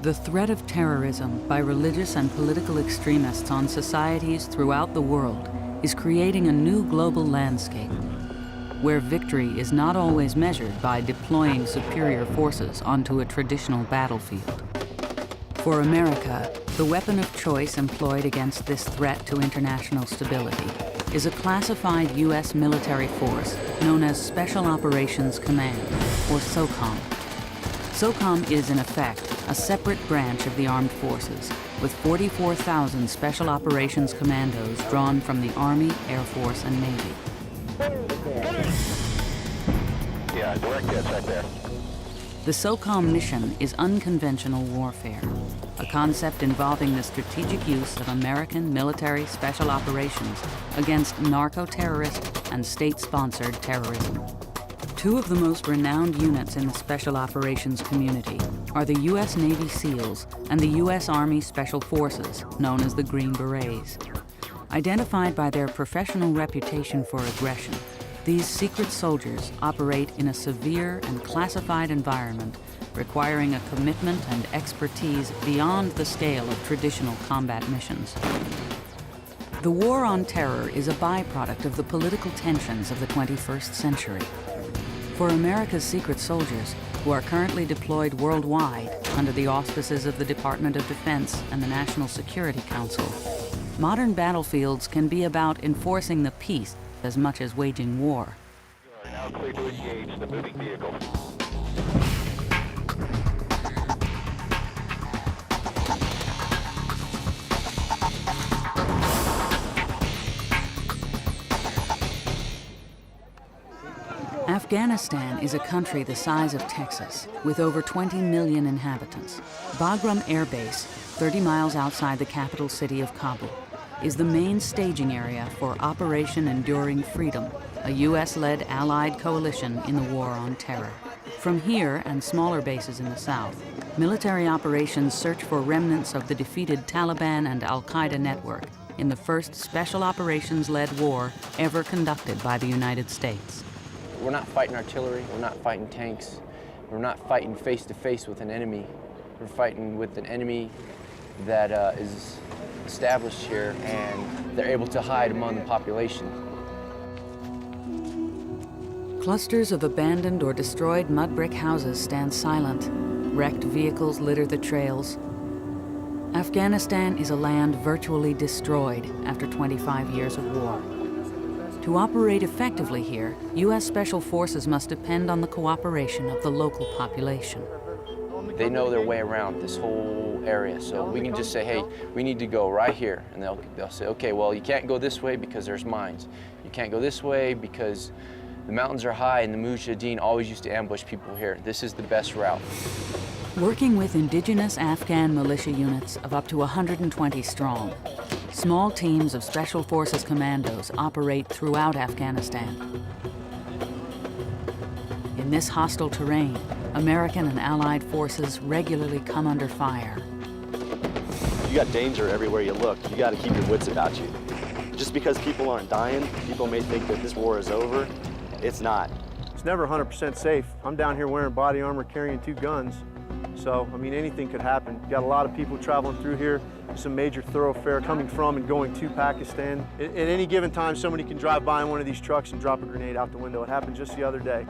The threat of terrorism by religious and political extremists on societies throughout the world is creating a new global landscape, where victory is not always measured by deploying superior forces onto a traditional battlefield. For America, the weapon of choice employed against this threat to international stability is a classified U.S. military force known as Special Operations Command, or SOCOM. SOCOM is, in effect, a separate branch of the armed forces, with 44,000 Special Operations Commandos drawn from the Army, Air Force, and Navy. Yeah, direct hits right there. The SOCOM mission is unconventional warfare, a concept involving the strategic use of American military special operations against narco-terrorist and state-sponsored terrorism. Two of the most renowned units in the special operations community are the U.S. Navy SEALs and the U.S. Army Special Forces, known as the Green Berets. Identified by their professional reputation for aggression, these secret soldiers operate in a severe and classified environment, requiring a commitment and expertise beyond the scale of traditional combat missions. The war on terror is a byproduct of the political tensions of the 21st century. For America's secret soldiers, who are currently deployed worldwide under the auspices of the Department of Defense and the National Security Council, modern battlefields can be about enforcing the peace as much as waging war. You are now clear to engage the moving vehicle. Afghanistan is a country the size of Texas, with over 20 million inhabitants. Bagram Air Base, 30 miles outside the capital city of Kabul, is the main staging area for Operation Enduring Freedom, a U.S.-led allied coalition in the war on terror. From here and smaller bases in the south, military operations search for remnants of the defeated Taliban and al-Qaeda network in the first special operations-led war ever conducted by the United States. We're not fighting artillery, we're not fighting tanks, we're not fighting face-to-face with an enemy. We're fighting with an enemy that is established here, and they're able to hide among the population. Clusters of abandoned or destroyed mud brick houses stand silent. Wrecked vehicles litter the trails. Afghanistan is a land virtually destroyed after 25 years of war. To operate effectively here, U.S. Special Forces must depend on the cooperation of the local population. They know their way around this whole area, so we can just say, hey, we need to go right here. And they'll say, okay, well, you can't go this way because there's mines. You can't go this way because the mountains are high and the Mujahideen always used to ambush people here. This is the best route. Working with indigenous Afghan militia units of up to 120 strong, small teams of Special Forces commandos operate throughout Afghanistan. In this hostile terrain, American and Allied forces regularly come under fire. You got danger everywhere you look. You got to keep your wits about you. Just because people aren't dying, people may think that this war is over. It's not. It's never 100% safe. I'm down here wearing body armor, carrying 2 guns. So, I mean, anything could happen. You got a lot of people traveling through here. It's a major thoroughfare coming from and going to Pakistan. At any given time, somebody can drive by in one of these trucks and drop a grenade out the window. It happened just the other day.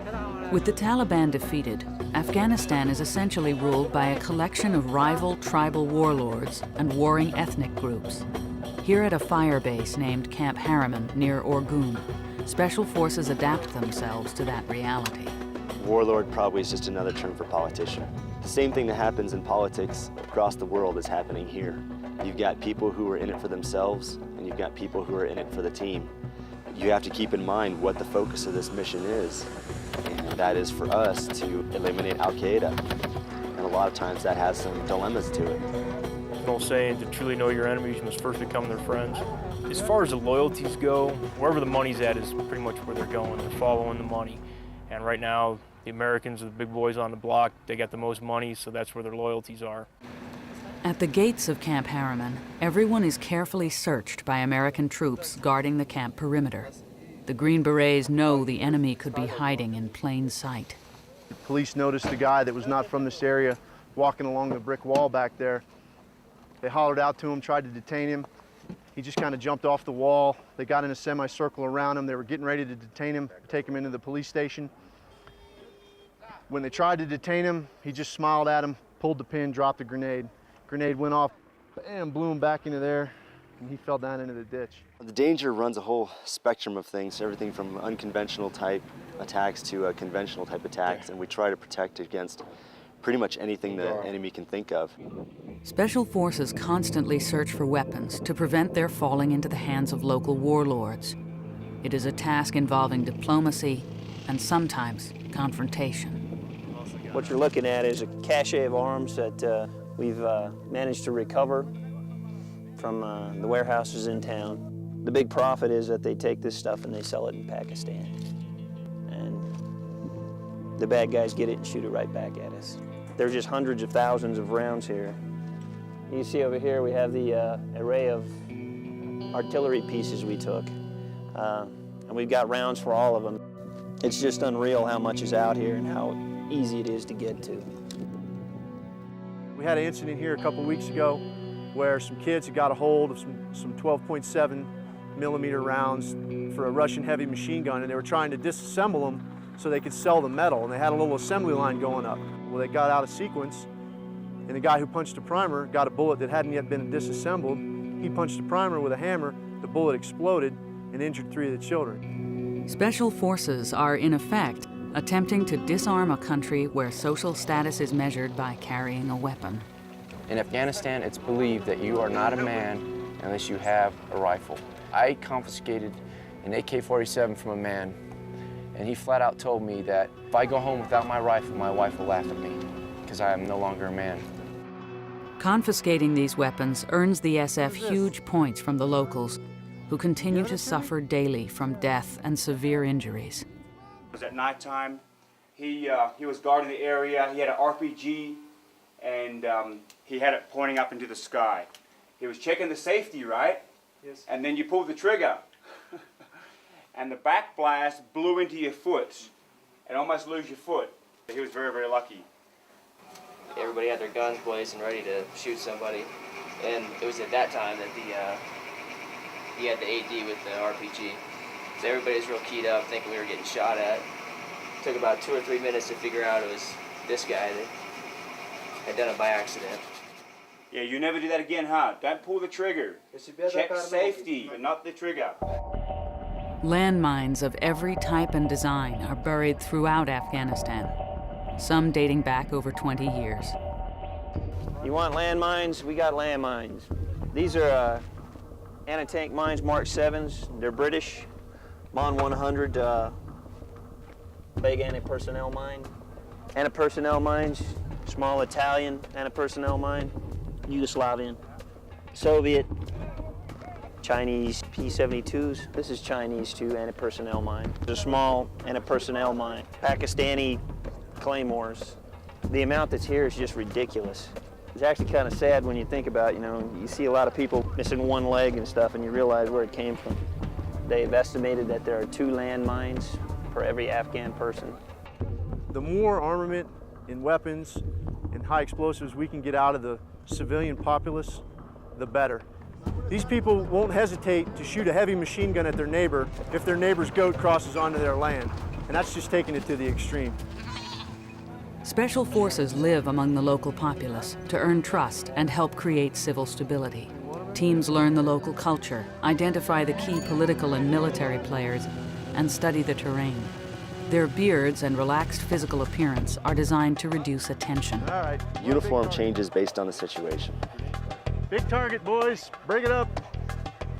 With the Taliban defeated, Afghanistan is essentially ruled by a collection of rival tribal warlords and warring ethnic groups. Here at a fire base named Camp Harriman near Orgun, Special Forces adapt themselves to that reality. Warlord probably is just another term for politician. The same thing that happens in politics across the world is happening here. You've got people who are in it for themselves, and you've got people who are in it for the team. You have to keep in mind what the focus of this mission is, and that is for us to eliminate Al-Qaeda. And a lot of times that has some dilemmas to it. An old saying, to truly know your enemies, you must first become their friends. As far as the loyalties go, wherever the money's at is pretty much where they're going. They're following the money. And right now, the Americans are the big boys on the block. They got the most money, so that's where their loyalties are. At the gates of Camp Harriman, everyone is carefully searched by American troops guarding the camp perimeter. The Green Berets know the enemy could be hiding in plain sight. The police noticed a guy that was not from this area walking along the brick wall back there. They hollered out to him, tried to detain him. He just kind of jumped off the wall. They got in a semicircle around him. They were getting ready to detain him, take him into the police station. When they tried to detain him, he just smiled at him, pulled the pin, dropped the grenade. Grenade went off, and blew him back into there, and he fell down into the ditch. The danger runs a whole spectrum of things, everything from unconventional type attacks to conventional type attacks, and we try to protect against pretty much anything the enemy can think of. Special forces constantly search for weapons to prevent their falling into the hands of local warlords. It is a task involving diplomacy and sometimes confrontation. What you're looking at is a cache of arms that we've managed to recover from the warehouses in town. The big profit is that they take this stuff and they sell it in Pakistan. And the bad guys get it and shoot it right back at us. There's just hundreds of thousands of rounds here. You see over here we have the array of artillery pieces we took. And we've got rounds for all of them. It's just unreal how much is out here and how easy it is to get to. We had an incident here a couple weeks ago where some kids had got a hold of some 12.7 millimeter rounds for a Russian heavy machine gun, and they were trying to disassemble them so they could sell the metal, and they had a little assembly line going up. Well, they got out of sequence, and the guy who punched the primer got a bullet that hadn't yet been disassembled. He punched the primer with a hammer, the bullet exploded and injured 3 of the children. Special forces are, in effect, attempting to disarm a country where social status is measured by carrying a weapon. In Afghanistan, it's believed that you are not a man unless you have a rifle. I confiscated an AK-47 from a man, and he flat out told me that if I go home without my rifle, my wife will laugh at me because I am no longer a man. Confiscating these weapons earns the SF huge points from the locals, who continue to suffer daily from death and severe injuries. It was at nighttime. He was guarding the area. He had an RPG, and he had it pointing up into the sky. He was checking the safety, right? Yes. And then you pulled the trigger. And the back blast blew into your foot and almost lose your foot. He was very, very lucky. Everybody had their guns blazing ready to shoot somebody. And it was at that time that he had the AD with the RPG. So everybody was real keyed up, thinking we were getting shot at. It took about 2 or 3 minutes to figure out it was this guy that had done it by accident. Yeah, you never do that again, huh? Don't pull the trigger. Check safety, but not the trigger. Landmines of every type and design are buried throughout Afghanistan, some dating back over 20 years. You want landmines? We got landmines. These are anti-tank mines, Mark 7s. They're British. Mon 100 big anti-personnel mine. Anti-personnel mines, small Italian anti-personnel mine, Yugoslavian, Soviet, Chinese P-72s. This is Chinese too, anti-personnel mine. There's a small anti-personnel mine. Pakistani claymores. The amount that's here is just ridiculous. It's actually kind of sad when you think about, you see a lot of people missing one leg and stuff, and you realize where it came from. They've estimated that there are 2 landmines for every Afghan person. The more armament and weapons and high explosives we can get out of the civilian populace, the better. These people won't hesitate to shoot a heavy machine gun at their neighbor if their neighbor's goat crosses onto their land, and that's just taking it to the extreme. Special forces live among the local populace to earn trust and help create civil stability. Teams learn the local culture, identify the key political and military players, and study the terrain. Their beards and relaxed physical appearance are designed to reduce attention. All right. Uniform changes based on the situation. Big target, boys. Break it up.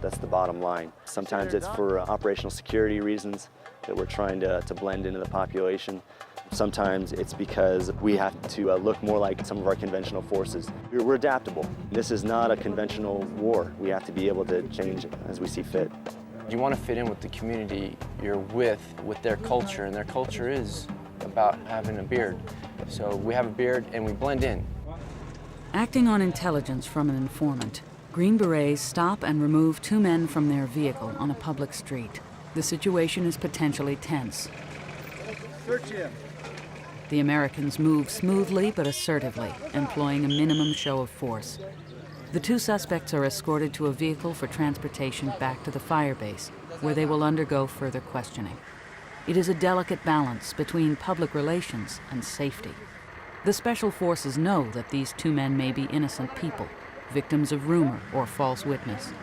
That's the bottom line. Sometimes it's for operational security reasons that we're trying to blend into the population. Sometimes it's because we have to look more like some of our conventional forces. We're adaptable. This is not a conventional war. We have to be able to change it as we see fit. You want to fit in with the community you're with their culture, and their culture is about having a beard. So we have a beard and we blend in. Acting on intelligence from an informant, Green Berets stop and remove 2 men from their vehicle on a public street. The situation is potentially tense. Search him. The Americans move smoothly but assertively, employing a minimum show of force. The two suspects are escorted to a vehicle for transportation back to the firebase, where they will undergo further questioning. It is a delicate balance between public relations and safety. The special forces know that these two men may be innocent people, victims of rumor or false witness.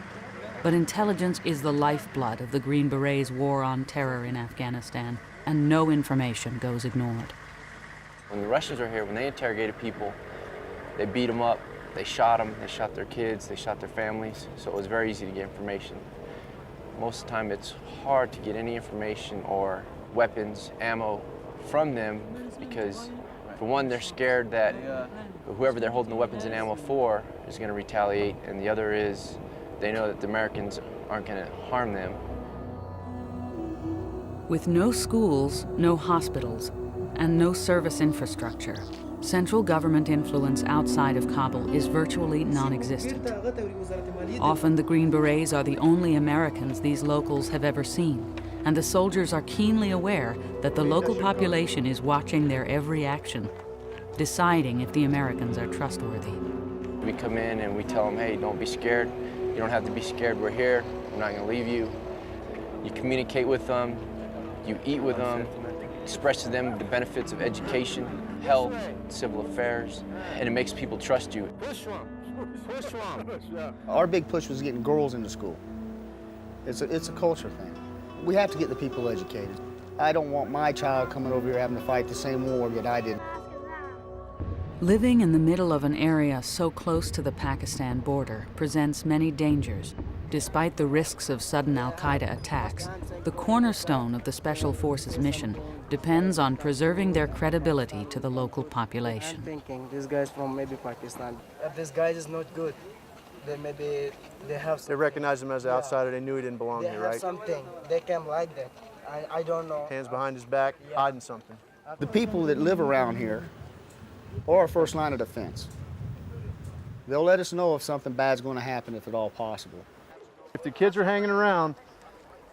But intelligence is the lifeblood of the Green Berets' war on terror in Afghanistan, and no information goes ignored. When the Russians were here, when they interrogated people, they beat them up, they shot their kids, they shot their families, so it was very easy to get information. Most of the time it's hard to get any information or weapons, ammo from them because, for one, they're scared that whoever they're holding the weapons and ammo for is going to retaliate, and the other is they know that the Americans aren't going to harm them. With no schools, no hospitals, and no service infrastructure, central government influence outside of Kabul is virtually non-existent. Often the Green Berets are the only Americans these locals have ever seen, and the soldiers are keenly aware that the local population is watching their every action, deciding if the Americans are trustworthy. We come in and we tell them, hey, don't be scared. You don't have to be scared, we're here. We're not gonna leave you. You communicate with them, you eat with them, express to them the benefits of education, health, civil affairs, and it makes people trust you. Our big push was getting girls into school. It's a culture thing. We have to get the people educated. I don't want my child coming over here having to fight the same war that I did. Living in the middle of an area so close to the Pakistan border presents many dangers. Despite the risks of sudden al-Qaeda attacks, the cornerstone of the Special Forces mission depends on preserving their credibility to the local population. I'm thinking this guy's from maybe Pakistan. If this guy is not good, then maybe they have something. They recognized him as an outsider. They knew he didn't belong They here, have right? something. They came like that. I don't know. Hands behind his back, hiding something. The people that live around here are our first line of defense. They'll let us know if something bad's going to happen, if at all possible. If the kids are hanging around,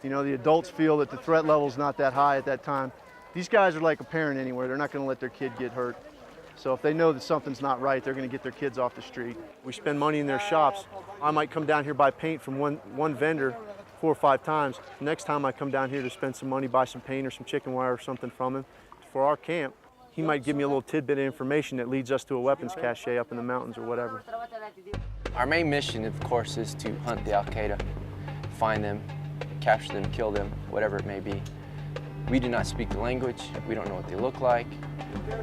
you know, the adults feel that the threat level's not that high at that time. These guys are like a parent anywhere. They're not going to let their kid get hurt. So if they know that something's not right, they're going to get their kids off the street. We spend money in their shops. I might come down here, buy paint from one vendor 4 or 5 times. The next time I come down here to spend some money, buy some paint or some chicken wire or something from him for our camp, he might give me a little tidbit of information that leads us to a weapons cache up in the mountains or whatever. Our main mission, of course, is to hunt the al-Qaeda, find them, capture them, kill them, whatever it may be. We do not speak the language. We don't know what they look like.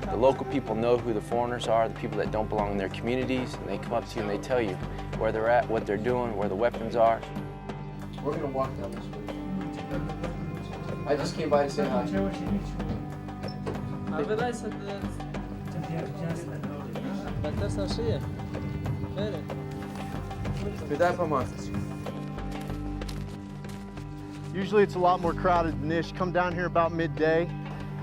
The local people know who the foreigners are, the people that don't belong in their communities, and they come up to you and they tell you where they're at, what they're doing, where the weapons are. We're going to walk down this way. I just came by to say hi. Usually it's a lot more crowded than this. You come down here about midday.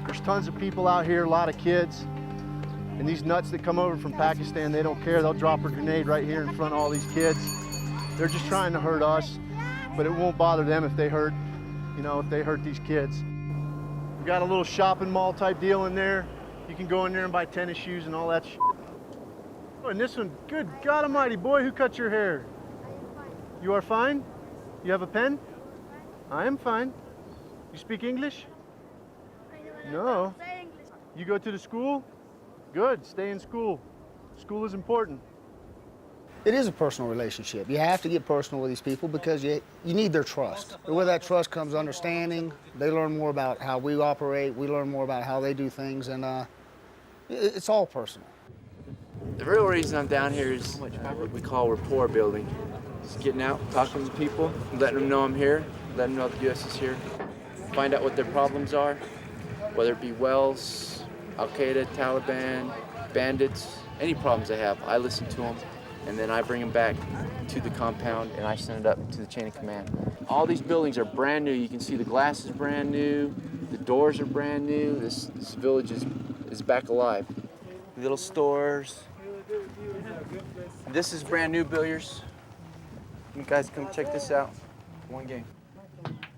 There's tons of people out here, a lot of kids. And these nuts that come over from Pakistan, they don't care. They'll drop a grenade right here in front of all these kids. They're just trying to hurt us, but it won't bother them if they hurt, you know, if they hurt these kids. We've got a little shopping mall type deal in there. You can go in there and buy tennis shoes and all that shit. Oh, and this one, good God almighty, boy, who cut your hair? You are fine? You have a pen? I am fine. You speak English? No. You go to the school? Good, stay in school. School is important. It is a personal relationship. You have to get personal with these people because you need their trust. And with that trust comes understanding. They learn more about how we operate. We learn more about how they do things, and it's all personal. The real reason I'm down here is what we call rapport building. Just getting out, talking to people, letting them know I'm here, letting them know the U.S. is here. Find out what their problems are, whether it be Wells, Al-Qaeda, Taliban, bandits, any problems they have. I listen to them, and then I bring them back to the compound, and I send it up to the chain of command. All these buildings are brand new. You can see the glass is brand new, the doors are brand new. This village is back alive. Little stores. This is brand new, Billiards. You guys come check this out. One game.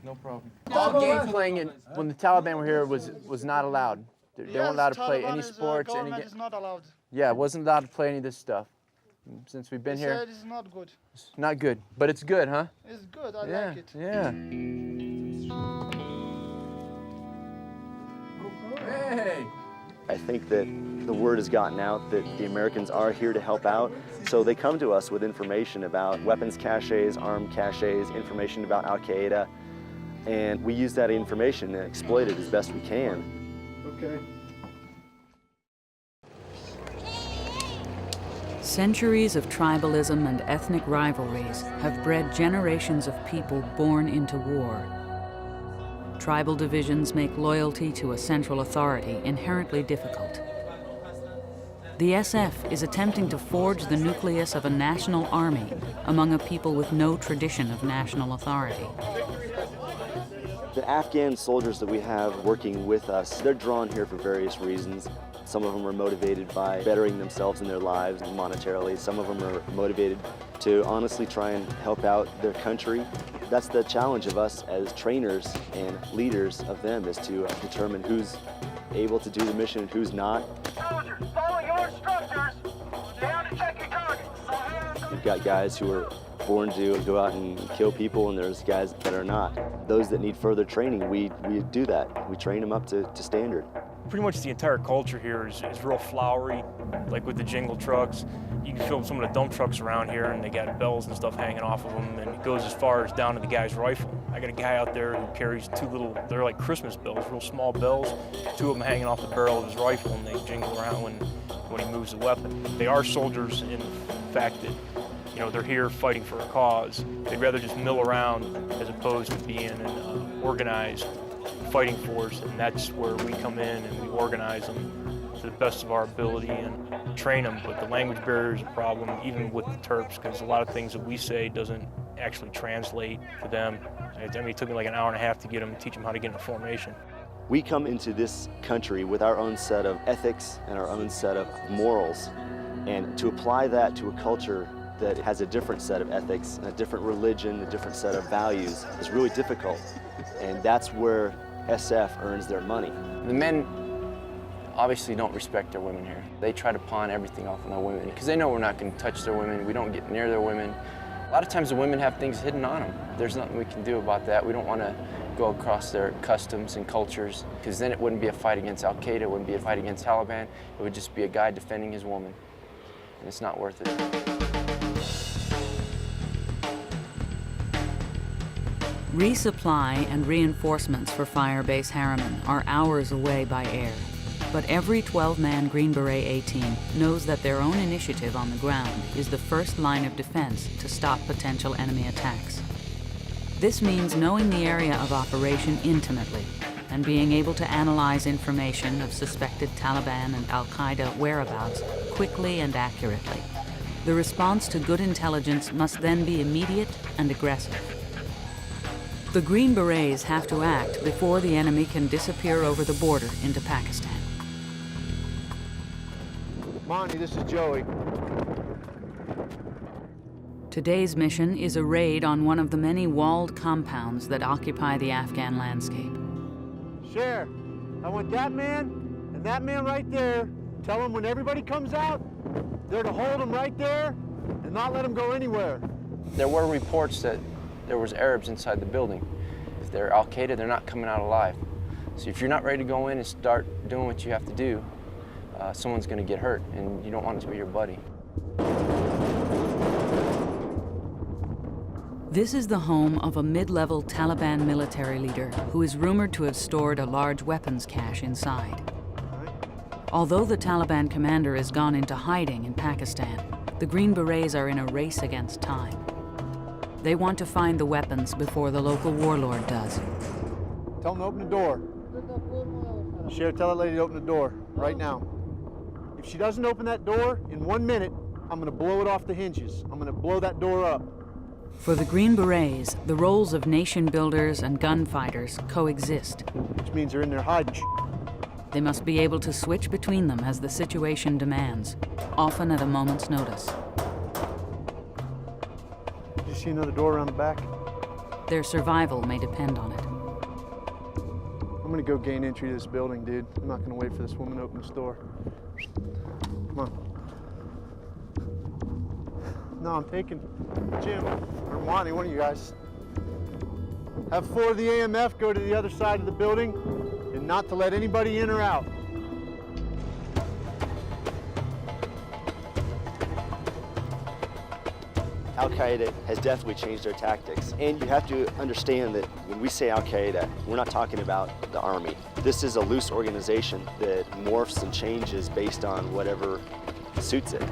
No problem. All game playing when the Taliban were here was not allowed. They weren't allowed to play any sports. Government is not allowed. Yeah, wasn't allowed to play any of this stuff. Since we've been They here. said it's not good. It's not good, but it's good, huh? It's good. I Yeah, like it. yeah. Hey! I think that the word has gotten out that the Americans are here to help out, so they come to us with information about weapons caches, armed caches, information about Al-Qaeda, and we use that information and exploit it as best we can. Okay. Centuries of tribalism and ethnic rivalries have bred generations of people born into war. Tribal divisions make loyalty to a central authority inherently difficult. The SF is attempting to forge the nucleus of a national army among a people with no tradition of national authority. The Afghan soldiers that we have working with us, they're drawn here for various reasons. Some of them are motivated by bettering themselves in their lives monetarily. Some of them are motivated to honestly try and help out their country. That's the challenge of us as trainers and leaders of them, is to determine who's able to do the mission and who's not. Soldiers, follow your instructors. Down to check your targets. You've got guys who are born to go out and kill people, and there's guys that are not. Those that need further training, we do that. We train them up to standard. Pretty much the entire culture here is real flowery, like with the jingle trucks. You can film some of the dump trucks around here, and they got bells and stuff hanging off of them, and it goes as far as down to the guy's rifle. I got a guy out there who carries two little, they're like Christmas bells, real small bells, two of them hanging off the barrel of his rifle, and they jingle around when he moves the weapon. They are soldiers in the fact that, you know, they're here fighting for a cause. They'd rather just mill around as opposed to being an organized fighting force, and that's where we come in and we organize them to the best of our ability and train them. But the language barrier is a problem, even with the Terps, because a lot of things that we say doesn't actually translate to them. I mean, it took me like an hour and a half to teach them how to get in a formation. We come into this country with our own set of ethics and our own set of morals, and to apply that to a culture that has a different set of ethics, a different religion, a different set of values is really difficult. And that's where SF earns their money. The men obviously don't respect their women here. They try to pawn everything off on their women because they know we're not going to touch their women. We don't get near their women. A lot of times the women have things hidden on them. There's nothing we can do about that. We don't want to go across their customs and cultures, because then it wouldn't be a fight against Al-Qaeda, it wouldn't be a fight against Taliban. It would just be a guy defending his woman, and it's not worth it. Resupply and reinforcements for Firebase Harriman are hours away by air. But every 12-man Green Beret A-Team knows that their own initiative on the ground is the first line of defense to stop potential enemy attacks. This means knowing the area of operation intimately and being able to analyze information of suspected Taliban and Al-Qaeda whereabouts quickly and accurately. The response to good intelligence must then be immediate and aggressive. The Green Berets have to act before the enemy can disappear over the border into Pakistan. Monty, this is Joey. Today's mission is a raid on one of the many walled compounds that occupy the Afghan landscape. Sheriff, I want that man and that man right there. Tell them when everybody comes out, they're to hold them right there and not let them go anywhere. There were reports that there was Arabs inside the building. If they're Al-Qaeda, they're not coming out alive. So if you're not ready to go in and start doing what you have to do, someone's going to get hurt, and you don't want it to be your buddy. This is the home of a mid-level Taliban military leader who is rumored to have stored a large weapons cache inside. Although the Taliban commander has gone into hiding in Pakistan, the Green Berets are in a race against time. They want to find the weapons before the local warlord does. Tell them to open the door. Sheriff, tell that lady to open the door right now. If she doesn't open that door in 1 minute, I'm gonna blow it off the hinges. I'm gonna blow that door up. For the Green Berets, the roles of nation builders and gunfighters coexist. Which means they're in there hiding. They must be able to switch between them as the situation demands, often at a moment's notice. Did you see another door around the back? Their survival may depend on it. I'm gonna go gain entry to this building, dude. I'm not gonna wait for this woman to open this door. Come on. No, I'm taking Jim or Monty, one of you guys. Have 4 of the AMF go to the other side of the building and not to let anybody in or out. Al-Qaeda has definitely changed their tactics. And you have to understand that when we say Al-Qaeda, we're not talking about the army. This is a loose organization that morphs and changes based on whatever suits it.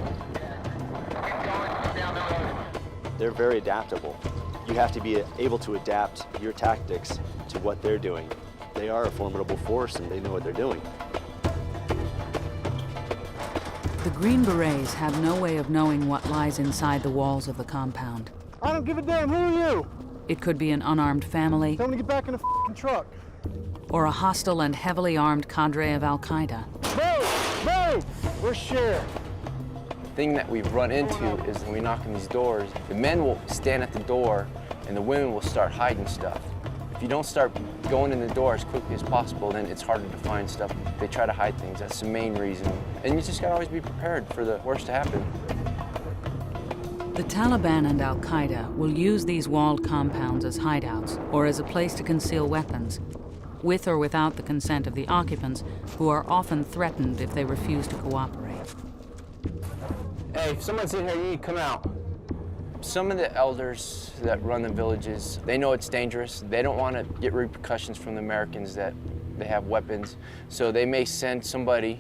They're very adaptable. You have to be able to adapt your tactics to what they're doing. They are a formidable force and they know what they're doing. The Green Berets have no way of knowing what lies inside the walls of the compound. I don't give a damn, who are you? It could be an unarmed family Tell them to get back in the f***ing truck. or a hostile and heavily armed cadre of Al-Qaeda. Move, move, where's Cher? Thing that we've run into is when we knock on these doors, the men will stand at the door and the women will start hiding stuff. If you don't start going in the door as quickly as possible, then it's harder to find stuff. They try to hide things. That's the main reason. And you just gotta always be prepared for the worst to happen. The Taliban and Al-Qaeda will use these walled compounds as hideouts or as a place to conceal weapons, with or without the consent of the occupants, who are often threatened if they refuse to cooperate. Hey, if someone's in here, you need to come out. Some of the elders that run the villages, they know it's dangerous. They don't want to get repercussions from the Americans that they have weapons. So they may send somebody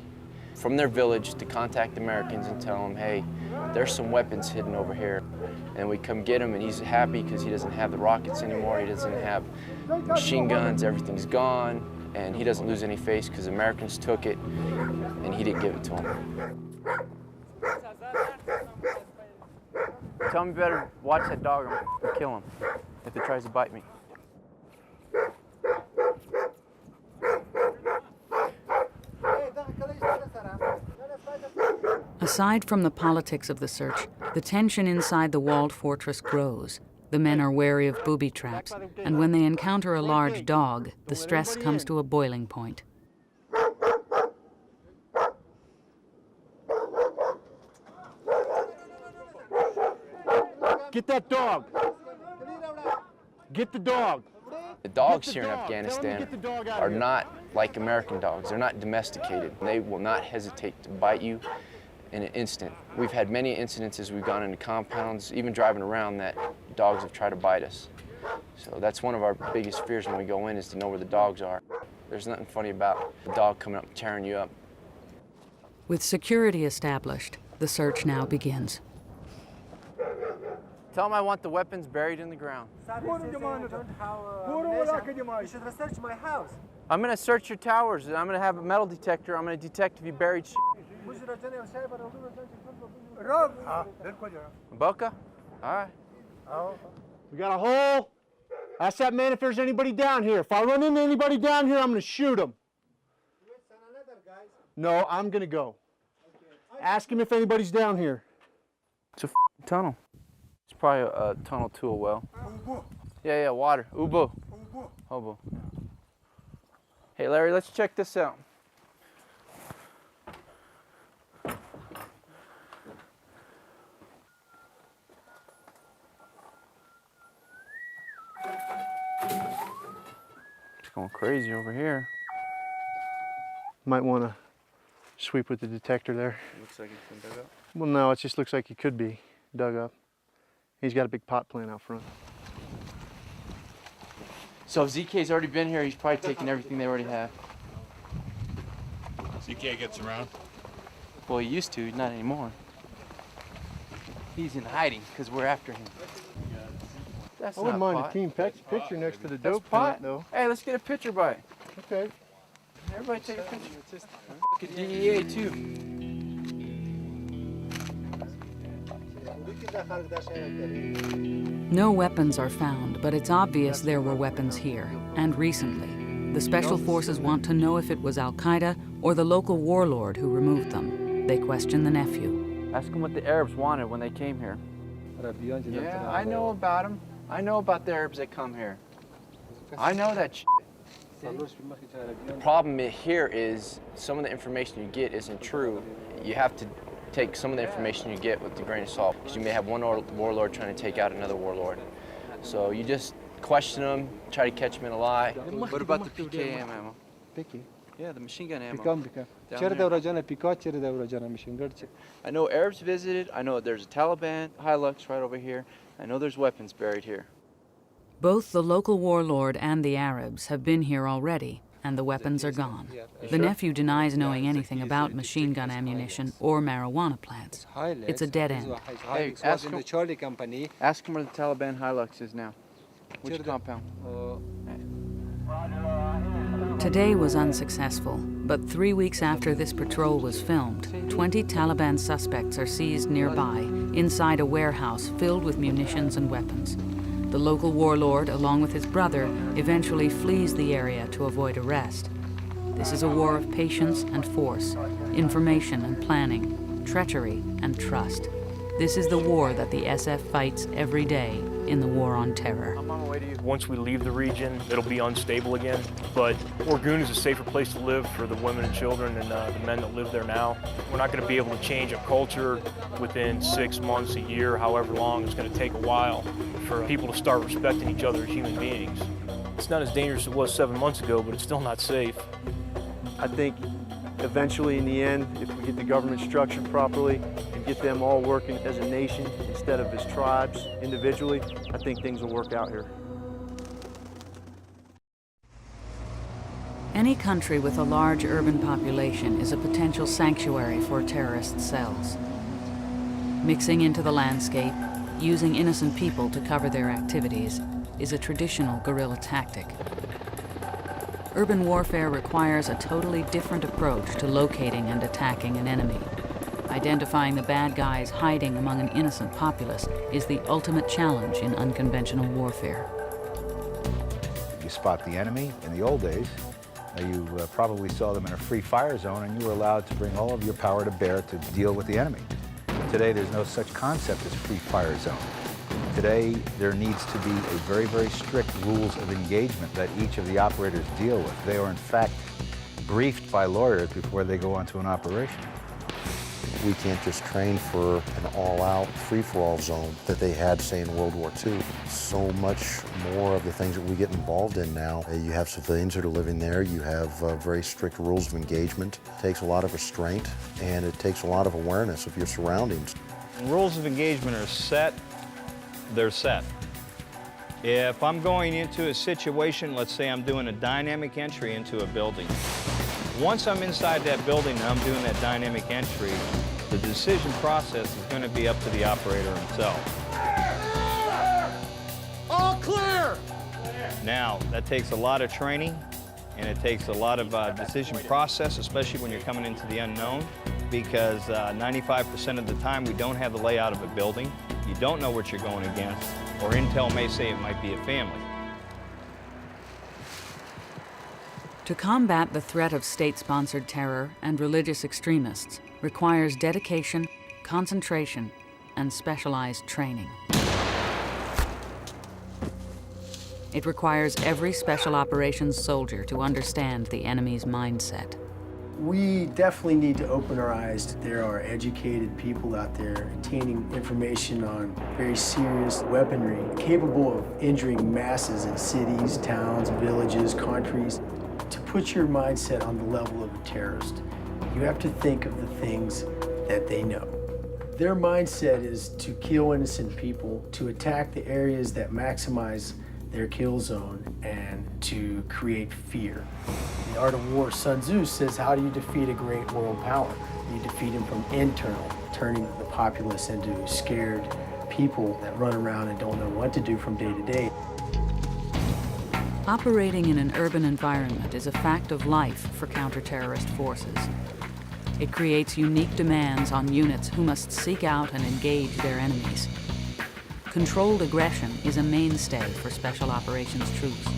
from their village to contact the Americans and tell them, hey, there's some weapons hidden over here. And we come get him, and he's happy because he doesn't have the rockets anymore. He doesn't have machine guns. Everything's gone. And he doesn't lose any face because the Americans took it, and he didn't give it to him. Tell me better watch that dog or kill him if it tries to bite me. Aside from the politics of the search, the tension inside the walled fortress grows. The men are wary of booby traps, and when they encounter a large dog, the stress comes to a boiling point. Get that dog. Get the dog. The dogs here in Afghanistan are not like American dogs. They're not domesticated. They will not hesitate to bite you in an instant. We've had many incidences we've gone into compounds, even driving around, that dogs have tried to bite us. So that's one of our biggest fears when we go in, is to know where the dogs are. There's nothing funny about a dog coming up and tearing you up. With security established, the search now begins. Tell them I want the weapons buried in the ground. You should research my house. I'm gonna search your towers, and I'm gonna have a metal detector. I'm gonna detect if you buried shit. Boca? All right. We got a hole. Ask that man if there's anybody down here. If I run into anybody down here, I'm gonna shoot him. No, I'm gonna go. Ask him if anybody's down here. It's a tunnel. It's probably a tunnel to a well. Yeah, water. Ubu. Hobo. Hey, Larry, let's check this out. It's going crazy over here. Might want to sweep with the detector there. Looks like it's been dug up. Well, no, it just looks like it could be dug up. He's got a big pot plant out front. So if ZK's already been here, he's probably taken everything they already have. ZK gets around? Well, he used to, not anymore. He's in hiding because we're after him. That's I wouldn't not mind pot. a team picture next to the That's dope pot. plant, though. Hey, let's get a picture by it. Okay. Everybody take a picture. Look at DEA too. No weapons are found, but it's obvious there were weapons here, and recently. The special forces want to know if it was Al-Qaeda or the local warlord who removed them. They question the nephew. Ask them what the Arabs wanted when they came here. Yeah, I know about them. I know about the Arabs that come here. I know that shit. Problem here is some of the information you get isn't true. You have to take some of the information you get with a grain of salt, because you may have one warlord trying to take out another warlord. So you just question them, try to catch them in a lie. What about the PKM ammo? PK? Yeah, the machine gun ammo. PK. I know Arabs visited. I know there's a Taliban Hilux right over here. I know there's weapons buried here. Both the local warlord and the Arabs have been here already, and the weapons are gone. The nephew denies knowing anything about machine gun ammunition or marijuana plants. It's a dead end. Hey, ask him where the Taliban Hilux is now. Which compound? Today was unsuccessful, but 3 weeks after this patrol was filmed, 20 Taliban suspects are seized nearby, inside a warehouse filled with munitions and weapons. The local warlord, along with his brother, eventually flees the area to avoid arrest. This is a war of patience and force, information and planning, treachery and trust. This is the war that the SF fights every day in the war on terror. Once we leave the region, it'll be unstable again, but Orgun is a safer place to live for the women and children and the men that live there now. We're not going to be able to change a culture within 6 months, a year, however long. It's going to take a while for people to start respecting each other as human beings. It's not as dangerous as it was 7 months ago, but it's still not safe. I think eventually, in the end, if we get the government structured properly and get them all working as a nation instead of as tribes individually, I think things will work out here. Any country with a large urban population is a potential sanctuary for terrorist cells. Mixing into the landscape, using innocent people to cover their activities, is a traditional guerrilla tactic. Urban warfare requires a totally different approach to locating and attacking an enemy. Identifying the bad guys hiding among an innocent populace is the ultimate challenge in unconventional warfare. You spot the enemy in the old days. You probably saw them in a free fire zone, and you were allowed to bring all of your power to bear to deal with the enemy. Today, there's no such concept as free fire zone. Today, there needs to be a very, very strict rules of engagement that each of the operators deal with. They are, in fact, briefed by lawyers before they go onto an operation. We can't just train for an all-out, free-for-all zone that they had, say, in World War II. So much more of the things that we get involved in now. You have civilians that are living there. You have very strict rules of engagement. It takes a lot of restraint, and it takes a lot of awareness of your surroundings. Rules of engagement are set. They're set. If I'm going into a situation, let's say I'm doing a dynamic entry into a building. Once I'm inside that building and I'm doing that dynamic entry, the decision process is going to be up to the operator himself. All clear! Now, that takes a lot of training, and it takes a lot of decision process, especially when you're coming into the unknown, because 95% of the time we don't have the layout of a building. You don't know what you're going against, or intel may say it might be a family. To combat the threat of state-sponsored terror and religious extremists requires dedication, concentration, and specialized training. It requires every special operations soldier to understand the enemy's mindset. We definitely need to open our eyes. There are educated people out there obtaining information on very serious weaponry capable of injuring masses in cities, towns, villages, countries. To put your mindset on the level of a terrorist, you have to think of the things that they know. Their mindset is to kill innocent people, to attack the areas that maximize their kill zone, and to create fear. In The Art of War, Sun Tzu says, how do you defeat a great world power? You defeat him from internal, turning the populace into scared people that run around and don't know what to do from day to day. Operating in an urban environment is a fact of life for counter-terrorist forces. It creates unique demands on units who must seek out and engage their enemies. Controlled aggression is a mainstay for special operations troops.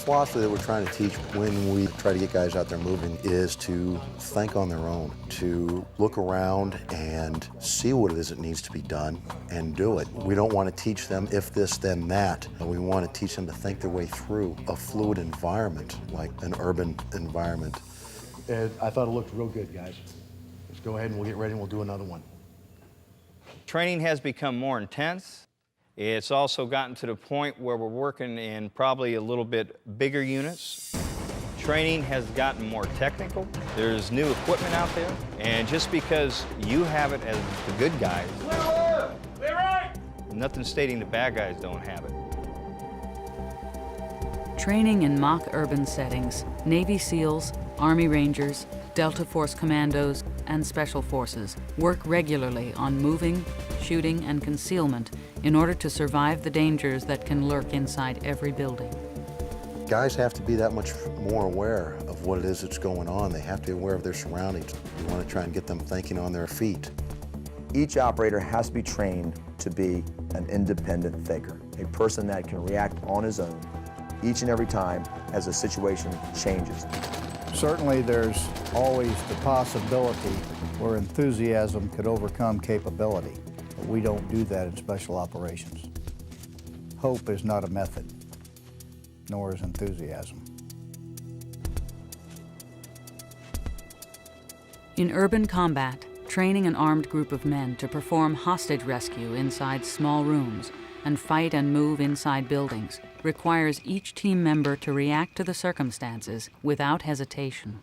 philosophy that we're trying to teach when we try to get guys out there moving is to think on their own, to look around and see what it is that needs to be done and do it. We don't want to teach them if this, then that. We want to teach them to think their way through a fluid environment, like an urban environment. I thought it looked real good, guys. Let's go ahead and we'll get ready and we'll do another one. Training has become more intense. It's also gotten to the point where we're working in probably a little bit bigger units. Training has gotten more technical. There's new equipment out there. And just because you have it as the good guys, nothing stating the bad guys don't have it. Training in mock urban settings, Navy SEALs, Army Rangers, Delta Force Commandos, and Special Forces work regularly on moving, shooting, and concealment in order to survive the dangers that can lurk inside every building. Guys have to be that much more aware of what it is that's going on. They have to be aware of their surroundings. We want to try and get them thinking on their feet. Each operator has to be trained to be an independent thinker, a person that can react on his own each and every time as the situation changes. Certainly there's always the possibility where enthusiasm could overcome capability. But we don't do that in special operations. Hope is not a method, nor is enthusiasm. In urban combat, training an armed group of men to perform hostage rescue inside small rooms and fight and move inside buildings requires each team member to react to the circumstances without hesitation.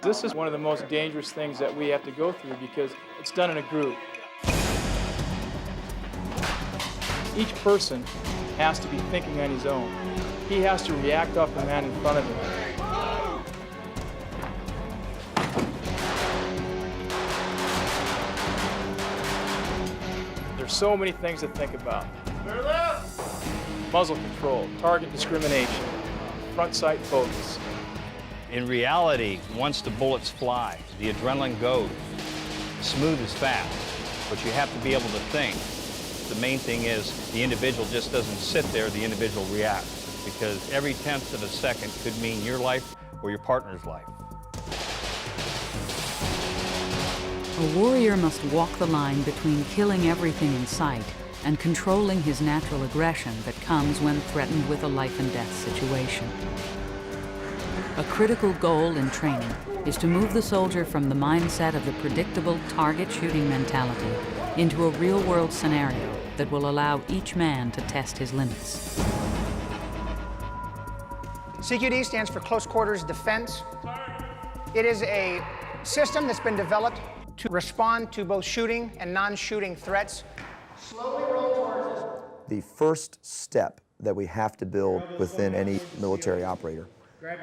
This is one of the most dangerous things that we have to go through because it's done in a group. Each person has to be thinking on his own. He has to react off the man in front of him. There's so many things to think about. Muzzle control, target discrimination, front sight focus. In reality, once the bullets fly, the adrenaline goes. Smooth is fast, but you have to be able to think. The main thing is the individual just doesn't sit there, the individual reacts, because every tenth of a second could mean your life or your partner's life. A warrior must walk the line between killing everything in sight and controlling his natural aggression that comes when threatened with a life and death situation. A critical goal in training is to move the soldier from the mindset of the predictable target shooting mentality into a real-world scenario that will allow each man to test his limits. CQD stands for Close Quarters Defense. It is a system that's been developed to respond to both shooting and non-shooting threats. Slowly roll towards us. The first step that we have to build within any military operator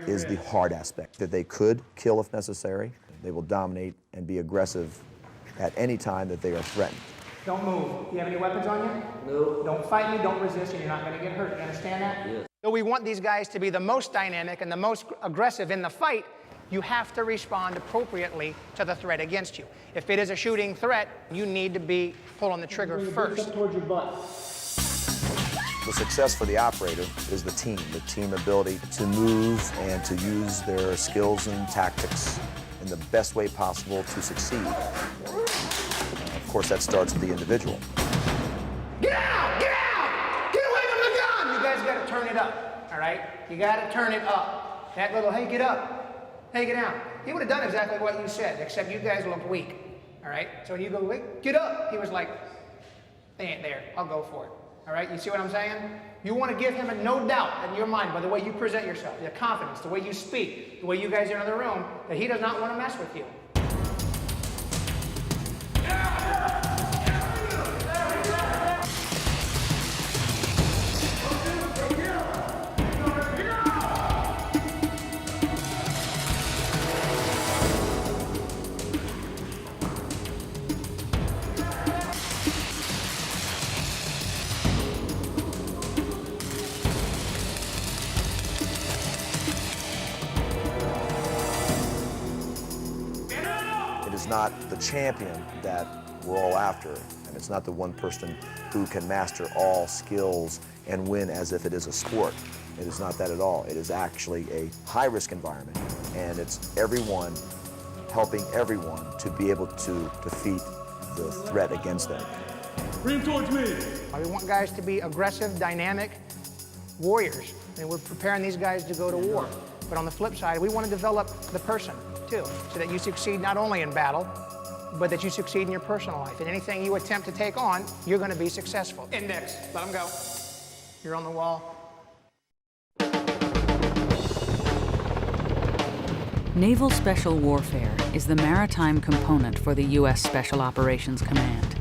is the hard aspect, that they could kill if necessary. They will dominate and be aggressive at any time that they are threatened. Don't move. You have any weapons on you? No. Don't fight me, don't resist, and you're not going to get hurt. You understand that? Yes. So we want these guys to be the most dynamic and the most aggressive in the fight. You have to respond appropriately to the threat against you. If it is a shooting threat, you need to be pulling the trigger first. Towards your butt. The success for the operator is the team ability to move and to use their skills and tactics in the best way possible to succeed. Of course, that starts with the individual. Get out! Get out! Get away from the gun! You guys got to turn it up, all right? You got to turn it up. That little, hey, get up. Hey, get down. He would have done exactly what you said, except you guys looked weak, all right? So when you go, wait, get up, he was like, they ain't there. I'll go for it. All right, you see what I'm saying? You want to give him a no doubt in your mind by the way you present yourself, the confidence, the way you speak, the way you guys are in the room, that he does not want to mess with you. Not the champion that we're all after. And it's not the one person who can master all skills and win as if it is a sport. It is not that at all. It is actually a high-risk environment, and it's everyone helping everyone to be able to defeat the threat against them. Bring towards me. We want guys to be aggressive, dynamic warriors. And we're preparing these guys to go to war. But on the flip side, we want to develop the person, too, so that you succeed not only in battle, but that you succeed in your personal life. And anything you attempt to take on, you're going to be successful. Index, let them go. You're on the wall. Naval Special Warfare is the maritime component for the U.S. Special Operations Command.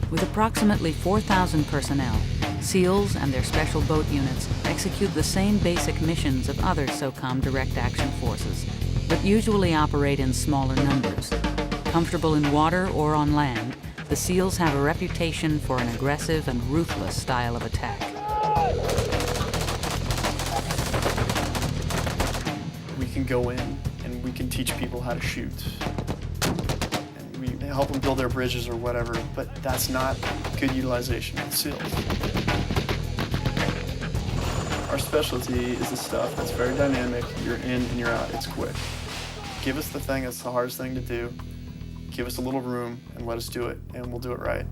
With approximately 4,000 personnel, SEALs and their special boat units execute the same basic missions of other SOCOM direct action forces, but usually operate in smaller numbers. Comfortable in water or on land, the SEALs have a reputation for an aggressive and ruthless style of attack. We can go in and we can teach people how to shoot. And we help them build their bridges or whatever, but that's not good utilization of SEALs. Our specialty is the stuff that's very dynamic. You're in and you're out. It's quick. Give us the thing that's the hardest thing to do. Give us a little room and let us do it, and we'll do it right.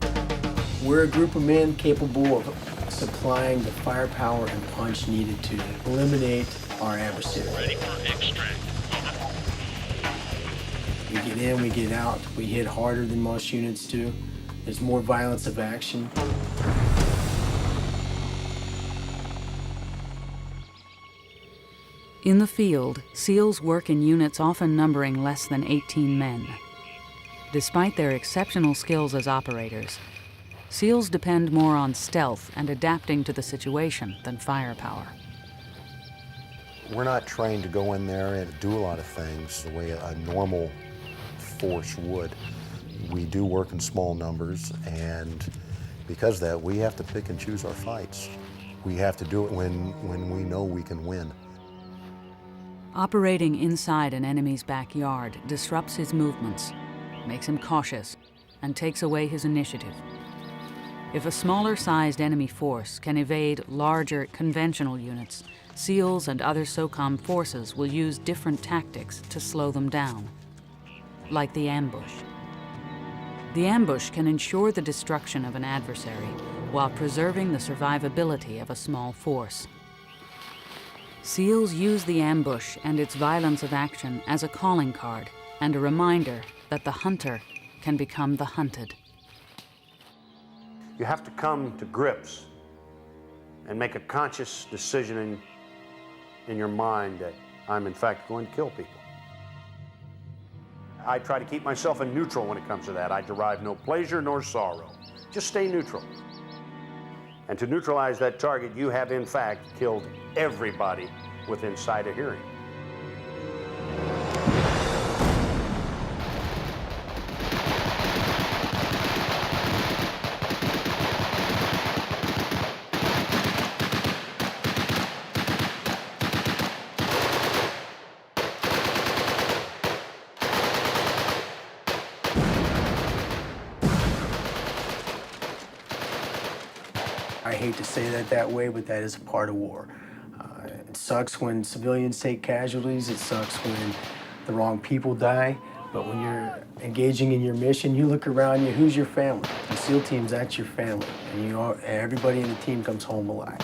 We're a group of men capable of supplying the firepower and punch needed to eliminate our adversary. Ready for extract. We get in, we get out. We hit harder than most units do. There's more violence of action. In the field, SEALs work in units often numbering less than 18 men. Despite their exceptional skills as operators, SEALs depend more on stealth and adapting to the situation than firepower. We're not trained to go in there and do a lot of things the way a normal force would. We do work in small numbers, and because of that, we have to pick and choose our fights. We have to do it when we know we can win. Operating inside an enemy's backyard disrupts his movements, makes him cautious, and takes away his initiative. If a smaller-sized enemy force can evade larger conventional units, SEALs and other SOCOM forces will use different tactics to slow them down, like the ambush. The ambush can ensure the destruction of an adversary while preserving the survivability of a small force. SEALs use the ambush and its violence of action as a calling card and a reminder that the hunter can become the hunted. You have to come to grips and make a conscious decision in your mind that I'm in fact going to kill people. I try to keep myself in neutral when it comes to that. I derive no pleasure nor sorrow. Just stay neutral. And to neutralize that target, you have in fact killed everybody within sight of hearing. I hate to say that way, but that is a part of war. It sucks when civilians take casualties. It sucks when the wrong people die. But when you're engaging in your mission, you look around you, who's your family? The SEAL teams, that's your family. And everybody in the team comes home alive.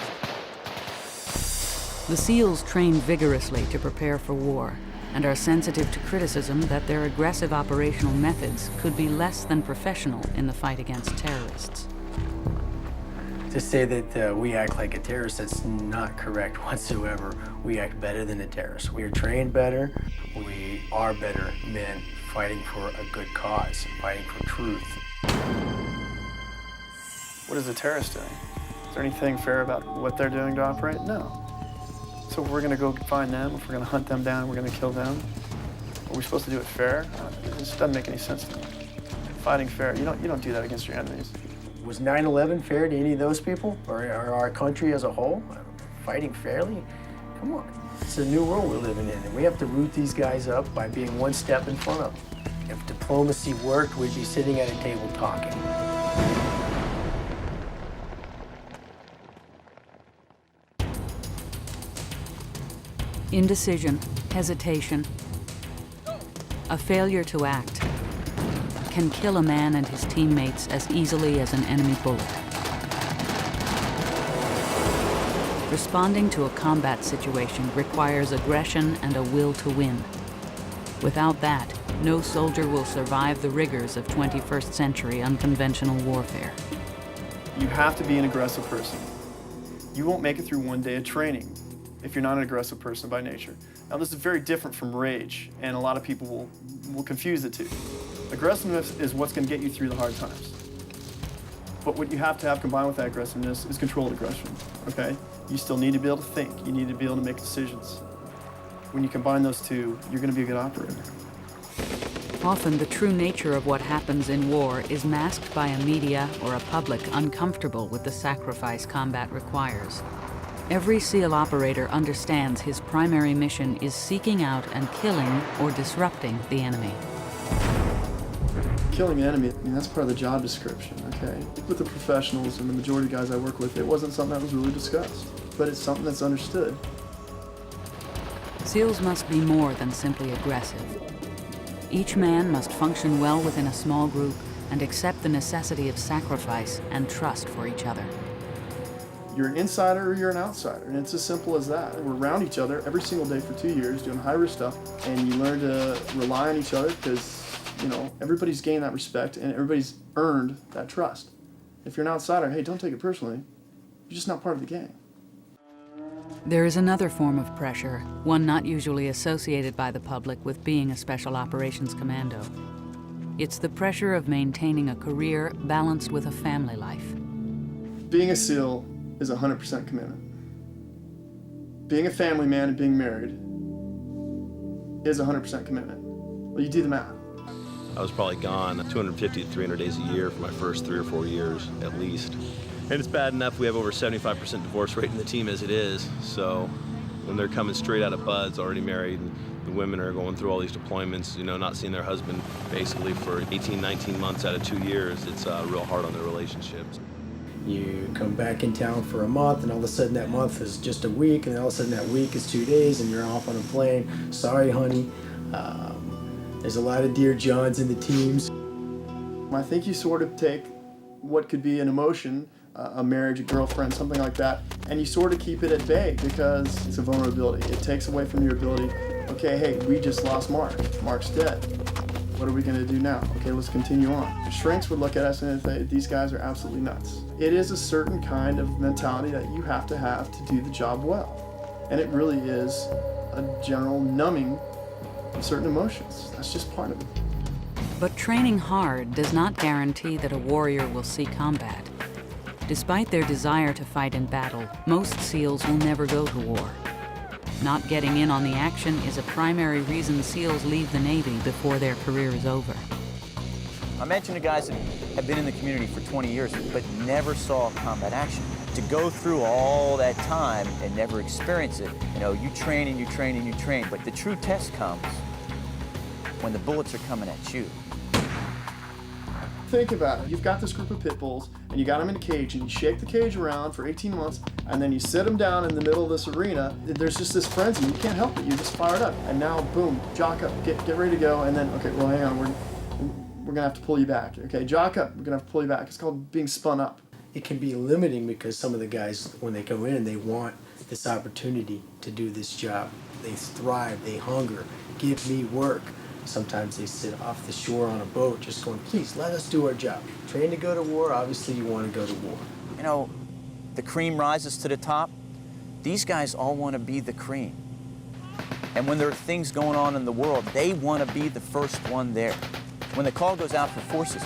The SEALs train vigorously to prepare for war and are sensitive to criticism that their aggressive operational methods could be less than professional in the fight against terrorists. To say that we act like a terrorist, that's not correct whatsoever. We act better than a terrorist. We are trained better. We are better men fighting for a good cause, fighting for truth. What is a terrorist doing? Is there anything fair about what they're doing to operate? No. So if we're going to go find them, if we're going to hunt them down, we're going to kill them, are we supposed to do it fair? It just doesn't make any sense to me. Fighting fair, you don't do that against your enemies. Was 9/11 fair to any of those people, or our country as a whole? Fighting fairly? Come on. It's a new world we're living in, and we have to root these guys up by being one step in front of them. If diplomacy worked, we'd be sitting at a table talking. Indecision, hesitation, a failure to act can kill a man and his teammates as easily as an enemy bullet. Responding to a combat situation requires aggression and a will to win. Without that, no soldier will survive the rigors of 21st century unconventional warfare. You have to be an aggressive person. You won't make it through one day of training if you're not an aggressive person by nature. Now, this is very different from rage, and a lot of people will confuse the two. Aggressiveness is what's going to get you through the hard times. But what you have to have combined with that aggressiveness is controlled aggression, okay? You still need to be able to think. You need to be able to make decisions. When you combine those two, you're going to be a good operator. Often the true nature of what happens in war is masked by a media or a public uncomfortable with the sacrifice combat requires. Every SEAL operator understands his primary mission is seeking out and killing or disrupting the enemy. Killing the enemy, I mean, that's part of the job description, okay? With the professionals and the majority of guys I work with, it wasn't something that was really discussed, but it's something that's understood. SEALs must be more than simply aggressive. Each man must function well within a small group and accept the necessity of sacrifice and trust for each other. You're an insider or you're an outsider, and it's as simple as that. We're around each other every single day for 2 years doing high-risk stuff, and you learn to rely on each other because, you know, everybody's gained that respect and everybody's earned that trust. If you're an outsider, hey, don't take it personally. You're just not part of the game. There is another form of pressure, one not usually associated by the public with being a Special Operations Commando. It's the pressure of maintaining a career balanced with a family life. Being a SEAL is 100% commitment. Being a family man and being married is 100% commitment. Well, you do the math. I was probably gone 250 to 300 days a year for my first 3 or 4 years, at least. And it's bad enough we have over 75% divorce rate in the team as it is, so when they're coming straight out of BUD/S, already married, and the women are going through all these deployments, you know, not seeing their husband basically for 18, 19 months out of 2 years, it's real hard on their relationships. You come back in town for a month, and all of a sudden that month is just a week, and all of a sudden that week is 2 days, and you're off on a plane. Sorry, honey. There's a lot of Dear Johns in the teams. I think you sort of take what could be an emotion, a marriage, a girlfriend, something like that, and you sort of keep it at bay because it's a vulnerability. It takes away from your ability. Okay, hey, we just lost Mark. Mark's dead. What are we going to do now? Okay, let's continue on. Shrinks would look at us and say, these guys are absolutely nuts. It is a certain kind of mentality that you have to do the job well. And it really is a general numbing of certain emotions. That's just part of it. But training hard does not guarantee that a warrior will see combat. Despite their desire to fight in battle, most SEALs will never go to war. Not getting in on the action is a primary reason SEALs leave the Navy before their career is over. I mentioned the guys that have been in the community for 20 years but never saw combat action. To go through all that time and never experience it, you know, you train and you train and you train, but the true test comes when the bullets are coming at you. Think about it. You've got this group of pit bulls, and you got them in a cage, and you shake the cage around for 18 months, and then you sit them down in the middle of this arena. There's just this frenzy. You can't help it. You just fire it up. And now, boom, jock up, get ready to go, and then, okay, well, hang on, we're going to have to pull you back. Okay, jock up, we're going to have to pull you back. It's called being spun up. It can be limiting because some of the guys, when they go in, they want this opportunity to do this job. They thrive, they hunger, give me work. Sometimes they sit off the shore on a boat just going, please, let us do our job. Train to go to war, obviously you want to go to war. You know, the cream rises to the top. These guys all want to be the cream. And when there are things going on in the world, they want to be the first one there. When the call goes out for forces,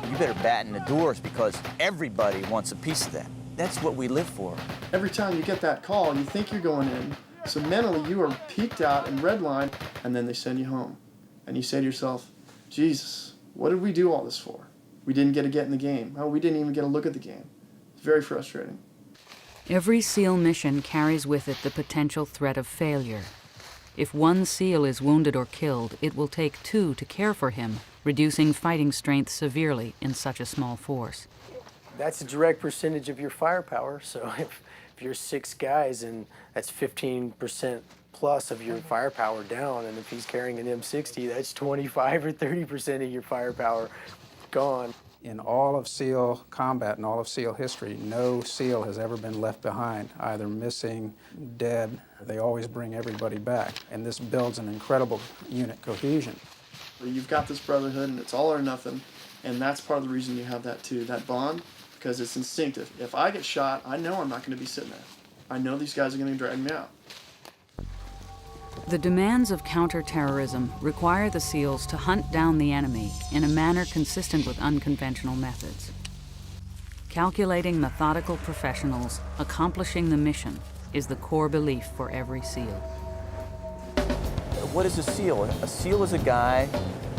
you better batten the doors because everybody wants a piece of that. That's what we live for. Every time you get that call, you think you're going in. So mentally, you are peaked out and redlined, and then they send you home. And you say to yourself, Jesus, what did we do all this for? We didn't get to get in the game. Oh, we didn't even get a look at the game. It's very frustrating. Every SEAL mission carries with it the potential threat of failure. If one SEAL is wounded or killed, it will take 2 to care for him, reducing fighting strength severely in such a small force. That's a direct percentage of your firepower. So if you're 6 guys, and that's 15% plus of your firepower down, and if he's carrying an M60, that's 25 or 30% of your firepower gone. In all of SEAL combat and all of SEAL history, no SEAL has ever been left behind, either missing, dead. They always bring everybody back, and this builds an incredible unit cohesion. You've got this brotherhood, and it's all or nothing, and that's part of the reason you have that too, that bond, because it's instinctive. If I get shot, I know I'm not going to be sitting there. I know these guys are going to drag me out. The demands of counterterrorism require the SEALs to hunt down the enemy in a manner consistent with unconventional methods. Calculating, methodical professionals accomplishing the mission is the core belief for every SEAL. What is a SEAL? A SEAL is a guy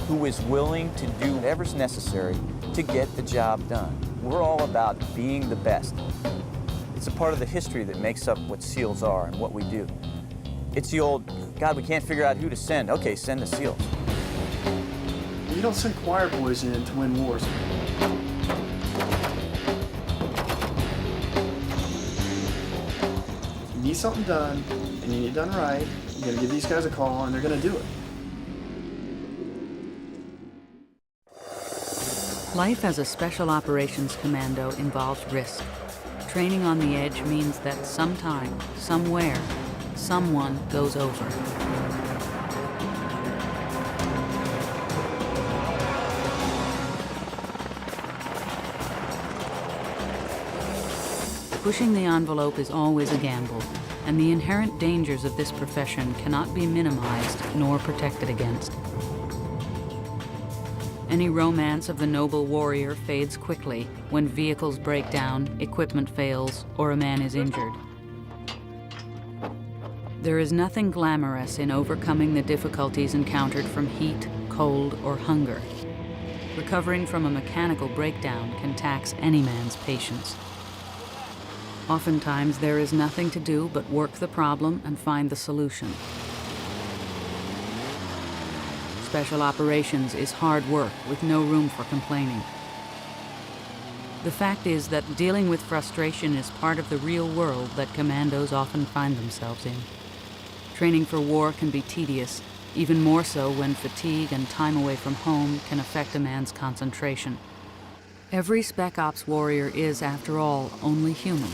who is willing to do whatever's necessary to get the job done. We're all about being the best. It's a part of the history that makes up what SEALs are and what we do. It's the old, God, we can't figure out who to send. Okay, send the SEALs. You don't send choir boys in to win wars. If you need something done, and you need it done right, you're going to give these guys a call, and they're going to do it. Life as a Special Operations Commando involves risk. Training on the edge means that sometime, somewhere, someone goes over. Pushing the envelope is always a gamble, and the inherent dangers of this profession cannot be minimized nor protected against. Any romance of the noble warrior fades quickly when vehicles break down, equipment fails, or a man is injured. There is nothing glamorous in overcoming the difficulties encountered from heat, cold, or hunger. Recovering from a mechanical breakdown can tax any man's patience. Oftentimes, there is nothing to do but work the problem and find the solution. Special operations is hard work with no room for complaining. The fact is that dealing with frustration is part of the real world that commandos often find themselves in. Training for war can be tedious, even more so when fatigue and time away from home can affect a man's concentration. Every Spec Ops warrior is, after all, only human.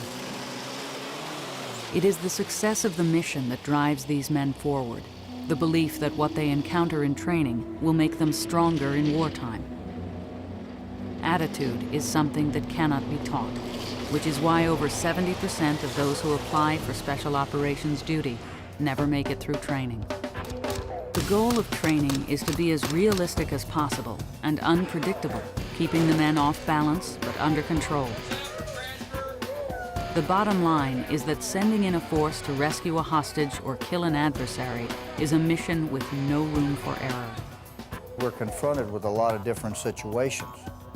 It is the success of the mission that drives these men forward, the belief that what they encounter in training will make them stronger in wartime. Attitude is something that cannot be taught, which is why over 70% of those who apply for Special Operations duty never make it through training. The goal of training is to be as realistic as possible and unpredictable, keeping the men off balance but under control. The bottom line is that sending in a force to rescue a hostage or kill an adversary is a mission with no room for error. We're confronted with a lot of different situations,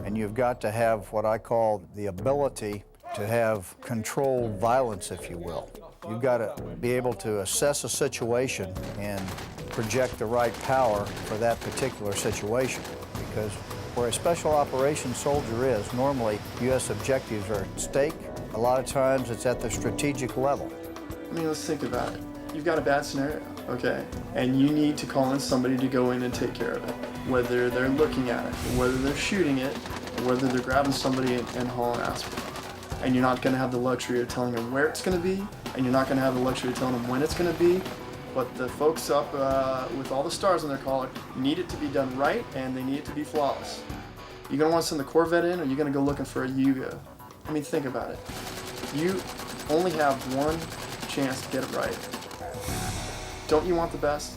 and you've got to have what I call the ability to have controlled violence, if you will. You've got to be able to assess a situation and project the right power for that particular situation. Because where a special operations soldier is, normally U.S. objectives are at stake. A lot of times it's at the strategic level. I mean, let's think about it. You've got a bad scenario, okay? And you need to call in somebody to go in and take care of it. Whether they're looking at it, whether they're shooting it, or whether they're grabbing somebody and hauling ass. And you're not going to have the luxury of telling them where it's going to be, and you're not going to have the luxury of telling them when it's going to be. But the folks up with all the stars on their collar need it to be done right, and they need it to be flawless. You're going to want to send the Corvette in, or you're going to go looking for a Yugo? I mean, think about it. You only have one chance to get it right. Don't you want the best?